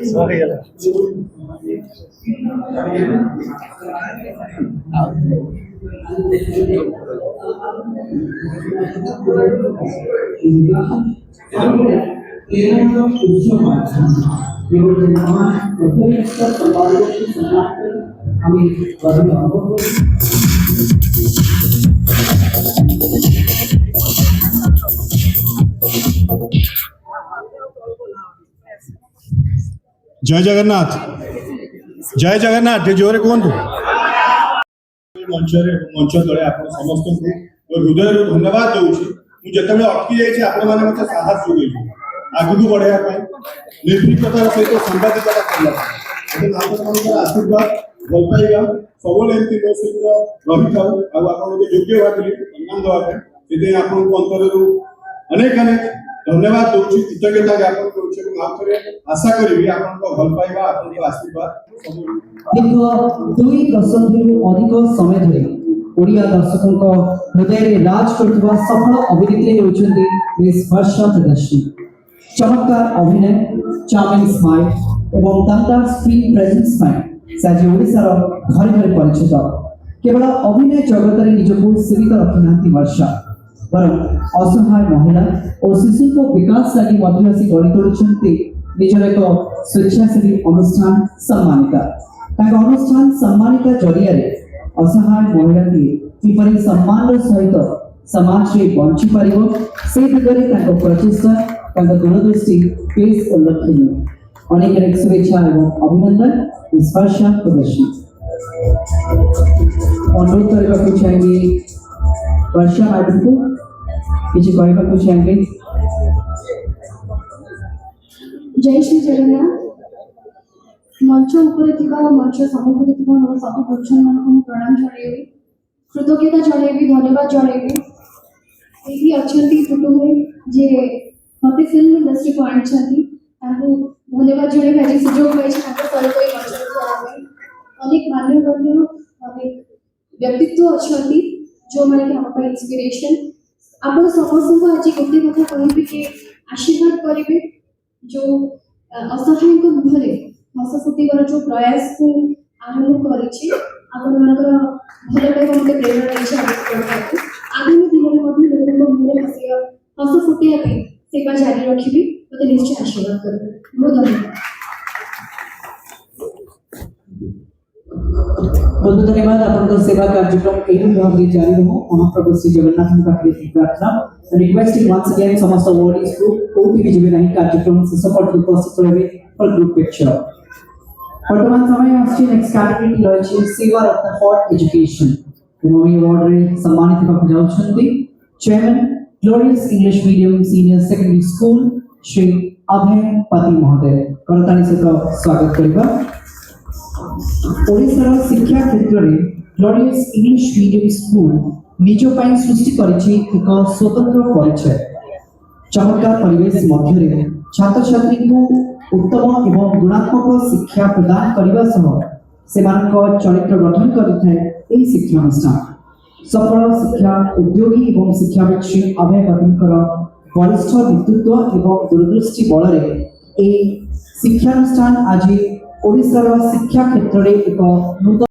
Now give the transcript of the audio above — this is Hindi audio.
Sorry. जय जगन्नाथ जय जगन्नाथ ये जोरे कहतु मंच मंच तले आप समस्त को हृदय धन्यवाद दूसरी मुझे अटकी जाइए आपण मैंने मत साहस जोगे आगू बढ़ाया निर्भीकतार सहित सांबादिकता करने आशीर्वाद भल पाइबा सब एमती मो सहित रही था योग्य भावी सम्मान देवाई से आपको अंतर अनेक अनेक धन्यवाद दूसरी कृतज्ञता ज्ञापन करुचे आशा करी आपन भल पाइबा आपन आशीर्वाद दीर्घ 2 दशंधि अधिक समय धरि ओडिया दर्शकों हृदय में राज करथुवा सफल अभिनेत्री होउछन्ती मिस वर्षा प्रदर्शनी चमत्कार अभिनय चार्मिंग स्माइल एवं तंतार स्क्रीन प्रेजेंस पाई साजी ओडिसा रो घर घर परिचित केवल अभिनय जगत रे निजको सीमित रखिनांती वर्षा बरं असहाय महिला और शिशु को विकास लगी मध्यसी गढ़ी तोड़ुछन्ती निजर एक स्वेच्छासेवी अनुष्ठान सम्मानिता अनुष्ठान सम्मानिता जरिया असहाय महिला किपरि सम्मान सहित समाज में बंची पारिबो से दिगरे प्रचेष्टा दूरदृष्टि बेस उल्लेखनीय अनेक शुभेच्छा एवं अभिनंदन स्पर्शा प्रदर्शनी अनुरोध करने चाहिए वर्षा मैडम को किसी कहवा को चाहिए। जय श्री जगन्नाथ मंच ऊपर मंच सम्मुखरे मोर सब गुरुजन मान प्रणाम जणेबी कृतज्ञता जणेबी धन्यवाद जणेबी यही अच्छा कुटुंब जे मत फिल्म इंडस्ट्री को आनी धन्यवाद जणेबी आज सुजोग पाई सहित मंच अनेक मान्यगण्य अनेक व्यक्तित्व अच्छा जो मैंने कि इंस्पिरेशन आप समस्त को आज गोटे कथा कहबी कि आशीर्वाद करेंगे जो असहाय मुहर हस फुटर जो प्रयास को आरंभ कर भल पाइबा मत प्रेरणा देती आगामी दिन में लोक मुहर हस फुटाई सेवा जारी रखी मत निश्चय आशीर्वाद करेंगे। बहुत धन्यवाद। बहुत धन्यवाद आपन सेवा कार्यक्रम एवं भाव जारी रहो महाप्रभु श्री जगन्नाथ का प्रार्थना रिक्वेस्टिंग वंस अगेन समस्त ऑडियंस ग्रुप ओटीवी जीवन नहीं कार्यक्रम से सपोर्ट उपस्थित रहे फॉर ग्रुप पिक्चर वर्तमान समय आछि नेक्स्ट कैटेगरी रही सेवा रत्न फॉर एजुकेशन एवं अवार्ड रे सम्मानित होकर जाउछन्ती chairman glorious English medium senior secondary school Shri Abhay Pati महोदय करताली सहित स्वागत करबा। ओडिशार शिक्षा क्षेत्र में ग्लोरियस इंग्लिश मीडियम स्कूल निज पाई सृष्टि करिछि एक स्वतंत्र परिचय चमत्कार परिवेश मध्य छात्र छात्री को उत्तम एवं गुणात्मक शिक्षा प्रदान करने से चरित्र गठन कर शिक्षानुष्ठान सफल शिक्षा उद्योगी एवं शिक्षाविक्षी अभय पतिंकर वरिष्ठ व्यक्तित्व एवं दूरदृष्टि बल शिक्षानुष्ठान आज ओडिशार शिक्षा क्षेत्र में एक नूतन